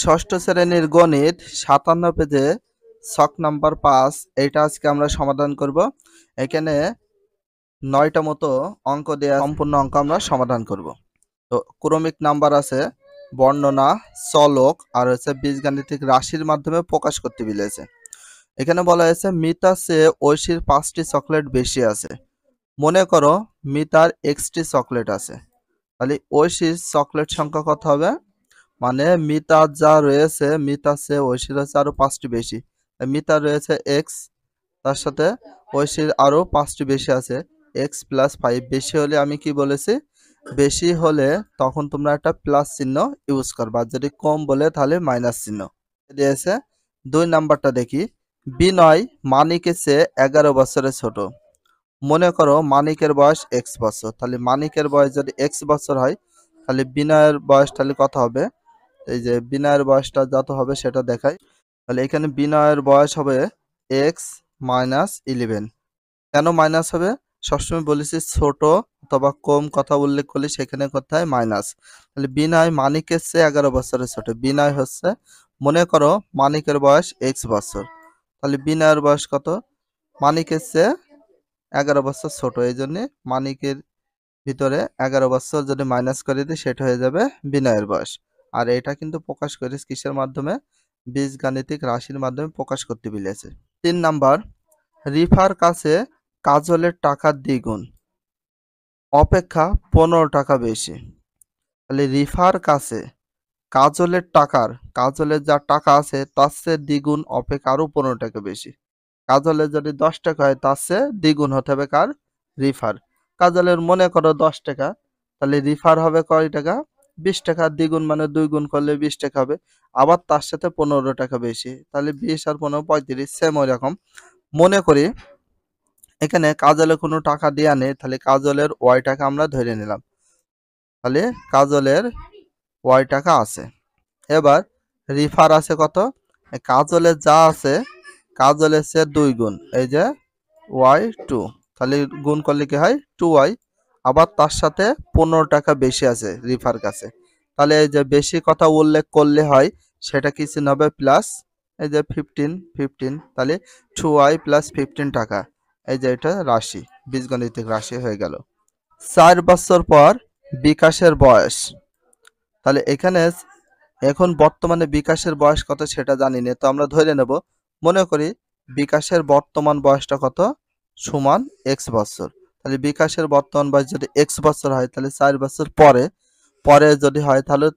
ষষ্ঠ শ্রেণীর গণিত ৫৭ পেজে ছক নাম্বার ৫ এইটা আজকে আমরা সমাধান করব। এখানে ৯টা মতো অঙ্ক দেয়া, সম্পূর্ণ অঙ্ক আমরা সমাধান করব। তো ক্রমিক নাম্বার আছে, বর্ণনা, চলক আর হচ্ছে বীজগাণিতিক রাশির মাধ্যমে প্রকাশ করতে বলেছে। এখানে বলা হয়েছে মিতার চেয়ে ঐশীর ৫টি চকলেট বেশি আছে। মনে করো মিতার এক্সটি চকলেট আছে, তাহলে ঐশীর চকলেট সংখ্যা কত হবে? মানে মিতার যা রয়েছে, মিতার চেয়ে ঐশীর হচ্ছে আরো 5টি বেশি। মিতার রয়েছে এক্স, তার সাথে ঐশীর আরো 5টি বেশি আছে, এক্স প্লাস 5। বেশি হলে আমি কি বলেছি, বেশি হলে তখন তোমরা একটা প্লাস চিহ্ন ইউজ করবা, যদি কম বলে তাহলে মাইনাস চিহ্ন দিয়েছে। 2 নাম্বারটা দেখি, বিনয় মানিকের চেয়ে 11 বছরের ছোট। মনে করো মানিকের বয়স এক্স বছর, তাহলে মানিকের বয়স যদি এক্স বছর হয়, তাহলে বিনয়ের বয়স তাহলে কত হবে? এই যে বিনয়ের বয়সটা যত হবে সেটা দেখাই। তাহলে এখানে বিনয়ের বয়স হবে এক্স মাইনাস 11। কেন মাইনাস হবে? সবসময় বলেছি ছোট অথবা কম কথা উল্লেখ করলে সেখানে কোথায় মাইনাস। তাহলে বিনয় মানিকের চেয়ে 11 বছরের ছোট। বিনয় হচ্ছে, মনে করো মানিকের বয়স এক্স বছর, তাহলে বিনয়ের বয়স কত? মানিকের চেয়ে 11 বছর ছোট, এই জন্যে মানিকের ভিতরে 11 বছর যদি মাইনাস করে দিই সেটা হয়ে যাবে বিনয়ের বয়স। আর এটা কিন্তু প্রকাশ করেছে কিসের মাধ্যমে? বীজগাণিতিক রাশির মাধ্যমে প্রকাশ করতে বলেছে। 3 নাম্বার, রিফার কাছে কাজলের টাকা দ্বিগুণ অপেক্ষা 15 টাকা বেশি। তাহলে রিফার কাছে কাজলের যা টাকা আছে তার চেয়ে দ্বিগুণ অপেক্ষা আরো 15 টাকা বেশি। কাজলের যদি 10 টাকা হয় তার চেয়ে দ্বিগুণ হতে হবে কার? রিফার। কাজলের মনে করো 10 টাকা, তাহলে রিফার হবে কয় টাকা? 20 টাকা। দ্বিগুণ মানে 2 গুণ করলে 20 টাকা হবে। আবার তার সাথে 15 টাকা বেশি, তাহলে 20 আর 15 35। সেম ওই রকম মনে করি এখানে কাজলের কোনো টাকা দেয়া নেই, তাহলে কাজলের ওয়াই টাকা আমরা ধরে নিলাম, তাহলে কাজলের ওয়াই টাকা আছে। এবার রিফার আছে কত? কাজলের যা আছে কাজলের চেয়ে 2 গুণ, এই যে y2, তাহলে গুণ করলে কি হয় 2y। আবার তার সাথে 15 টাকা বেশি আছে রিফার কাছে, তাহলে এই যে বেশি কথা উল্লেখ করলে হয় সেটা কি চিহ্ন হবে? প্লাস। এই যে 15, তাহলে 2y প্লাস 15 টাকা। এই যে এটা রাশি, বীজগণিতিক রাশি হয়ে গেল। 4 বছর পর বিকাশের বয়স, তাহলে এখানে এখন বর্তমানে বিকাশের বয়স কত সেটা জানি না, তো আমরা ধরে নেব মনে করি বিকাশের বর্তমান বয়সটা কত? সমান এক্স বছর। তাহলে বিকাশের বর্তমান বয়স যদি এক্স বছর হয়, তাহলে 4 বছর পরে পরে যদি হয়, তাহলে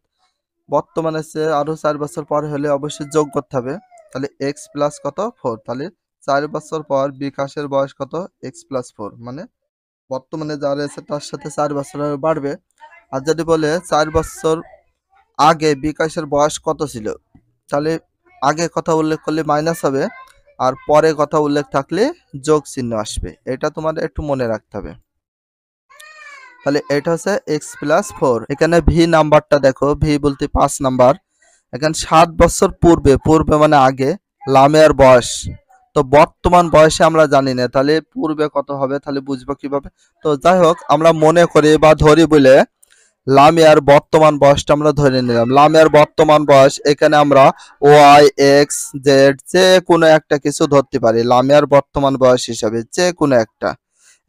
বর্তমানে সে আরো 4 বছর পরে হলে অবশ্যই যোগ করতে হবে। তাহলে এক্স প্লাস কত? 4। তাহলে 4 বছর পর বিকাশের বয়স কত? এক্স প্লাস 4, মানে বর্তমানে যা রয়েছে তার সাথে 4 বছর বাড়বে। আর যদি বলে 4 বছর আগে বিকাশের বয়স কত ছিল, তাহলে আগে কথা উল্লেখ করলে মাইনাস হবে, আর পরে কথা উল্লেখ থাকলে যোগ চিহ্ন আসবে। এটা তোমাদের একটু মনে রাখতে হবে। তাহলে এটা হচ্ছে এক্স প্লাস 4। এখানে ভি নাম্বারটা দেখো, ভি বলতে 5 নাম্বার। এখানে 7 বছর পূর্বে, পূর্বে মানে আগে, লামিয়ার বয়স। তো বর্তমান বয়সে আমরা জানি না, তাহলে পূর্বে কত হবে, তাহলে বুঝবো কিভাবে? তো যাই হোক আমরা মনে করি বা ধরি বলে লামিয়ার বর্তমান বয়সটা আমরা ধরে নিলাম। লামিয়ার বর্তমান বয়স এখানে আমরা ওয়াই এক্স জেড যে কোনো একটা কিছু ধরতে পারি লামিয়ার বর্তমান বয়স হিসাবে, যে কোনো একটা।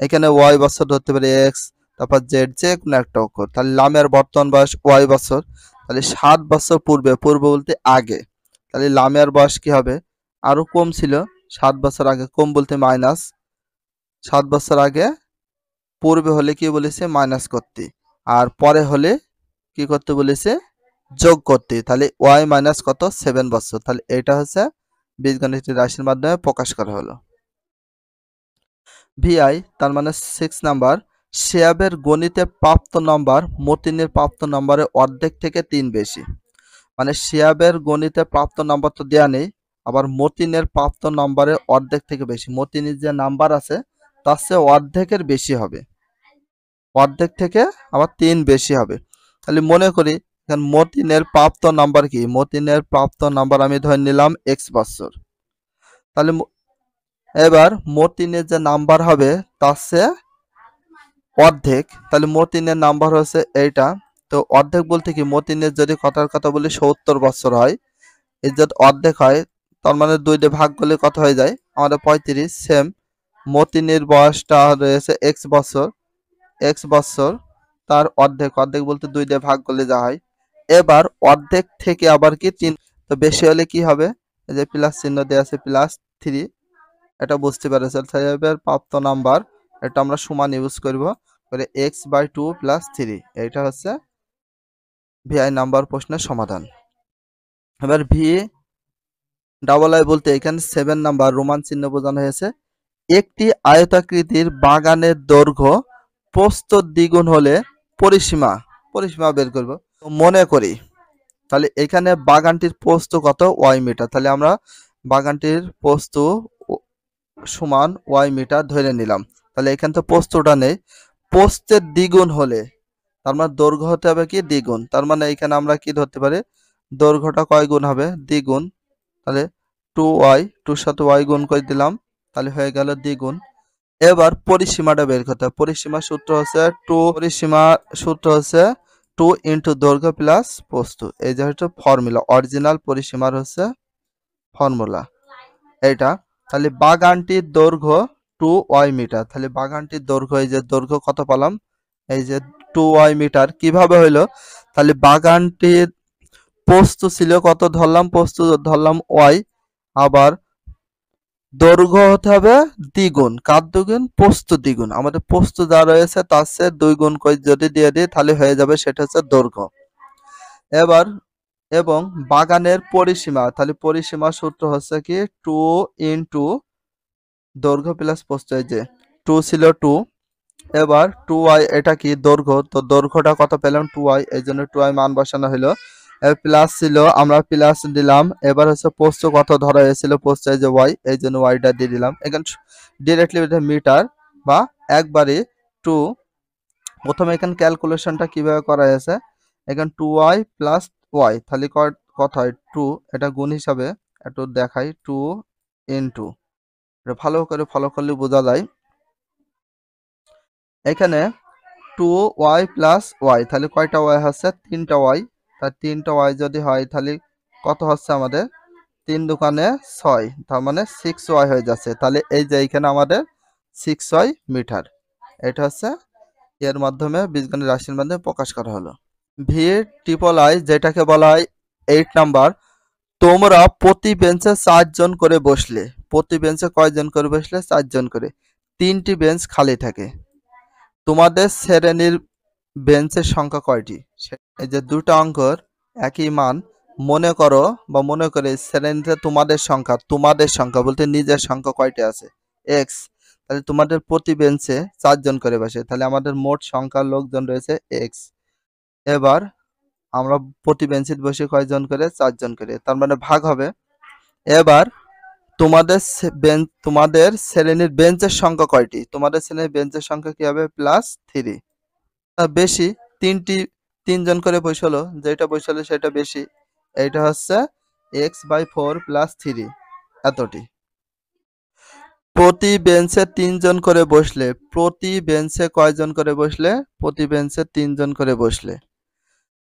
এখানে ওয়াই বছর ধরতে পারি, এক্স, তারপর জেড যে কোনো একটা অক্ষর। তাহলে লামিয়ার বর্তমান বয়স ওয়াই বছর, তাহলে 7 বছর পূর্বে, পূর্বে বলতে আগে, তাহলে লামিয়ার বয়স কি হবে? আরো কম ছিল 7 বছর আগে। কম বলতে মাইনাস। 7 বছর আগে পূর্বে হলে কি বলেছে? মাইনাস করতে। আর পরে হলে কি করতে বলেছে? যোগ করতে। তাহলে ওয়াই মাইনাস কত? 7 বছর। তাহলে এটা হচ্ছে বীজগণিতের রাশির মাধ্যমে প্রকাশ করা হলো। ভিআই তার মানে 6 নাম্বার, শিহাবের গণিতে প্রাপ্ত নম্বর মতিনের প্রাপ্ত নম্বরের অর্ধেক থেকে 3 বেশি। মানে শিহাবের গণিতে প্রাপ্ত নম্বর তো দেয়া নেই, আবার মতিনের প্রাপ্ত নম্বরের অর্ধেক থেকে বেশি। মতিনের যে নাম্বার আছে তার চেয়ে অর্ধেকের বেশি হবে, অর্ধেক থেকে আবার 3 বেশি হবে। তাহলে মনে করি এখানে মতিনের প্রাপ্ত নাম্বার কি? মতিনের প্রাপ্ত নাম্বার আমি ধরে নিলাম এক্স বছর। তাহলে এবার মতিনের যে নাম্বার হবে তার চেয়ে অর্ধেক, তাহলে মতিনের নাম্বার হচ্ছে এইটা, তো অর্ধেক বলতে কি, মতিনের যদি কথার কথা বলি 70 বছর হয়, এর যদি অর্ধেক হয় তার মানে 2 দিয়ে ভাগ করলে কত হয়ে যায় আমাদের 35। সেম মতিনের বয়সটা রয়েছে এক্স বছর, তার অর্ধেক বলতে 2 দিয়ে ভাগ করলে যা হয়। এবার অর্ধেক থেকে আবার কি 3, তো বেশি হলে কি হবে, এই যে প্লাস চিহ্ন দেওয়া আছে +3, এটা বুঝতে পেরেছেন। এবার প্রাপ্ত নাম্বার, এটা আমরা সমান ইউজ করব করে x/2 + 3, এটা হচ্ছে ভিআই নাম্বার প্রশ্নের সমাধান। এবার VII বলতে এখানে 7 নাম্বার রোমান চিহ্ন বোঝানো হয়েছে। একটি আয়তাকৃতির বাগানের দৈর্ঘ্য প্রস্থ দ্বিগুণ হলে পরিসীমা বের করব। তো মনে করি তাহলে এখানে বাগানটির প্রস্থ কত, y মিটার, তাহলে আমরা বাগানটির প্রস্থ সমান y মিটার ধরে নিলাম। তাহলে এখানে তো প্রস্থটা নেই, প্রস্থের দ্বিগুণ হলে তার মানে দৈর্ঘ্য হতে হবে কি দ্বিগুণ, তার মানে এখানে আমরা কি ধরতে পারি, দৈর্ঘ্যটা কয় গুণ হবে, দ্বিগুণ। তাহলে 2y, 2 সাথে y গুণ করে দিলাম, তাহলে হয়ে গেল দ্বিগুণ। এবার পরিসীমাটা বের করতে হবে। পরিসীমার সূত্র হচ্ছে 2 ইন্টু দৈর্ঘ্য প্লাস প্রস্থ, এই যে হচ্ছে ফর্মুলা, অরিজিনাল পরিসীমার হচ্ছে ফর্মুলা এইটা। তাহলে বাগানটির দৈর্ঘ্য 2y মিটার, তাহলে বাগানটির দৈর্ঘ্য, এই যে দৈর্ঘ্য কত পেলাম, এই যে 2y মিটার। কিভাবে হইলো, তাহলে বাগানটির প্রস্থ ছিল কত ধরলাম, প্রস্থ ধরলাম y, আবার দৈর্ঘ্য হতে হবে দ্বিগুণ, কার দ্বিগুণ, প্রস্থ দ্বিগুণ। আমাদের প্রস্থ যা রয়েছে তার চেয়ে 2 গুণ করে যদি দিয়ে দিই তাহলে হয়ে যাবে সেটা হচ্ছে দৈর্ঘ্য। এবার এবং বাগানের পরিসীমা, তাহলে পরিসীমার সূত্র হচ্ছে কি 2 ইন্টু দৈর্ঘ্য প্লাস প্রস্থ, এই যে 2 ছিল 2, এবার 2y, এটা কি দৈর্ঘ্য, তো দৈর্ঘ্যটা কত পেলাম 2y, এই জন্য 2y মান বসানো হলো। প্লাস ছিল, আমরা প্লাস দিলাম। এবার হচ্ছে প্রস্থ কত ধরা হয়েছিল, প্রস্থ এই যে y, এই জন্য yটা দিয়ে দিলাম। এখানে ডিরেক্টলি মিটার বা একবারে 2। প্রথমে এখানে ক্যালকুলেশনটা কিভাবে করা হয়েছে, এখানে 2y প্লাস y, তাহলে কত হয় 2, এটা গুণ হিসাবে একটু দেখাই, 2 ইন্টু, এটা ভালো করে ফলো করলে বোঝা যায়। এখানে 2y প্লাস y, তাহলে কয়টা y হচ্ছে, 3টা y, তার 3টা y যদি হয় তাহলে কত হচ্ছে আমাদের, 3 দুগুণে 6, তার মানে 6y হয়ে যাচ্ছে। তাহলে এই যে এখানে আমাদের 6y মিটার, এটা হচ্ছে এর মাধ্যমে বীজগণিত রাশির মাধ্যমে প্রকাশ করা হলো। VII যেটাকে বলা হয় 8 নাম্বার, তোমরা প্রতি বেঞ্চে 4 জন করে বসলে, প্রতি বেঞ্চে কয়জন করে বসলে, 4 জন করে, 3টি বেঞ্চ খালি থাকে, তোমাদের শ্রেণীর বেঞ্চের সংখ্যা কয়টি, এই যে দুটো অঙ্কর একই মান, মনে করো বা মনে করে শ্রেণীতে তোমাদের সংখ্যা বলতে নিজের সংখ্যা কয়টি আছে, x, তাহলে তোমাদের প্রতি বেঞ্চে 4 জন করে বসে, তাহলে আমাদের মোট সংখ্যার লোকজন রয়েছে x। এবার আমরা প্রতি বেঞ্চে বসে কয়জন করে, 4 জন করে, তার মানে ভাগ হবে। এবার তোমাদের শ্রেণীর বেঞ্চের সংখ্যা কয়টি, তোমাদের শ্রেণীর বেঞ্চের সংখ্যা কি হবে, +3, বেশি, 3জন করে বসলো, যেটা বসলো সেটা বেশি, এইটা হচ্ছে x/4 + 3, এতটি। প্রতি বেঞ্চে 3 জন করে বসলে, প্রতি বেঞ্চে কয়জন করে বসলে, প্রতি বেঞ্চে 3 জন করে বসলে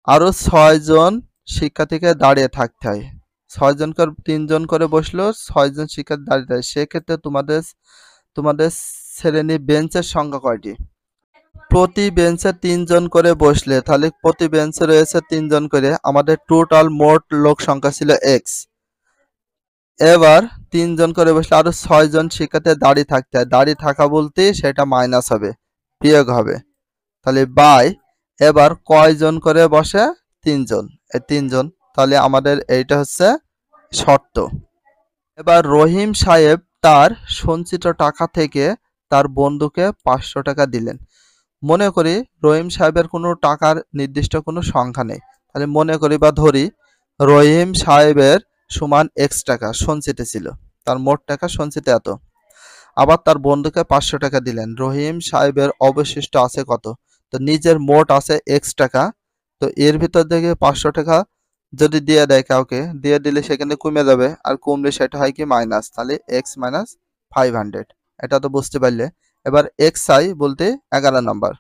আরো 6 জন শিক্ষার্থীকে দাঁড়িয়ে থাকতে হয়। 6 জন করে 3 জন করে বসলো, 6 জন শিক্ষার্থী দাঁড়িয়ে থাকে, সেক্ষেত্রে তোমাদের শ্রেণী বেঞ্চের সংখ্যা কয়টি, প্রতি বেঞ্চে 3 জন করে বসলে, তাহলে প্রতি বেঞ্চে রয়েছে 3 জন করে, আমাদের টোটাল মোট লোক সংখ্যা ছিল x। এবার 3 জন করে বসলে আরো 6 জন শিক্ষার্থী দাঁড়িয়ে থাকতে হয়, দাঁড়িয়ে থাকা বলতে সেটা মাইনাস হবে, বিয়োগ হবে, তাহলে বাই, এবার কয়জন করে বসে, 3 জন, এই 3 জন, তাহলে আমাদের এইটা হচ্ছে শর্ত। এবার রহিম সাহেব তার সঞ্চিত টাকা থেকে তার বন্ধুকে 500 টাকা দিলেন। মনে করি রহিম সাহেবের কোনো টাকার নির্দিষ্ট কোনো সংখ্যা নেই, তাহলে মনে করি বা ধরি রহিম সাহেবের সমান x টাকা সঞ্চিত ছিল, তার মোট টাকা সঞ্চিত এত, আবার তার বন্ধুকে 500 টাকা দিলেন, রহিম সাহেবের অবশিষ্ট আছে কত, তো নিজের মোট আছে x টাকা, তো এর ভিতর থেকে 500 টাকা যদি দিয়ে দেয়, কাউকে দিয়ে দিলে সেখানে কমে যাবে, আর কমলে সেটা হয় কি মাইনাস, তাহলে x - 500, এটা তো বুঝতে পারলে। এবার xi বলতে 11 নাম্বার,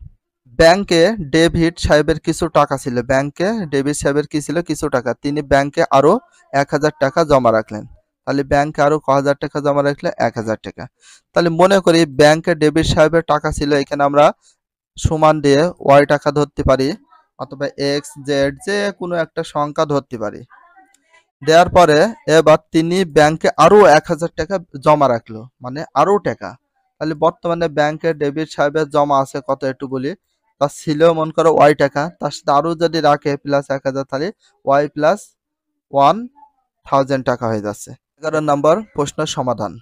ব্যাংকে ডেভিড সাহেবের কিছু টাকা ছিল, ব্যাংকে ডেভিড সাহেবের কি ছিল, কিছু টাকা। তিনি ব্যাংকে আরো 1000 টাকা জমা রাখলেন। তাহলে ব্যাংকে আরো ক হাজার টাকা জমা রাখলে 1000 টাকা। তাহলে মনে করি ব্যাংকে ডেভিড সাহেবের টাকা ছিল, এখানে আমরা সমান দিয়ে ওয়াই টাকা ধরতে পারি, অথবা এক্স জেড যে কোনো একটা সংখ্যা ধরতে পারি। দেওয়ার পরে এবার তিনি ব্যাংকে আরো 1000 টাকা জমা রাখলো, মানে আরো টাকা। তাহলে বর্তমানে ব্যাংকে ডেবিট সাহেবের জমা আছে কত একটু বলি। তার ছিল মনে করো ওয়াই টাকা, তার সাথে আরো যদি রাখে প্লাস 1000, তাহলে ওয়াই প্লাস 1000 টাকা হয়ে যাচ্ছে। 11 নম্বর প্রশ্নের সমাধান।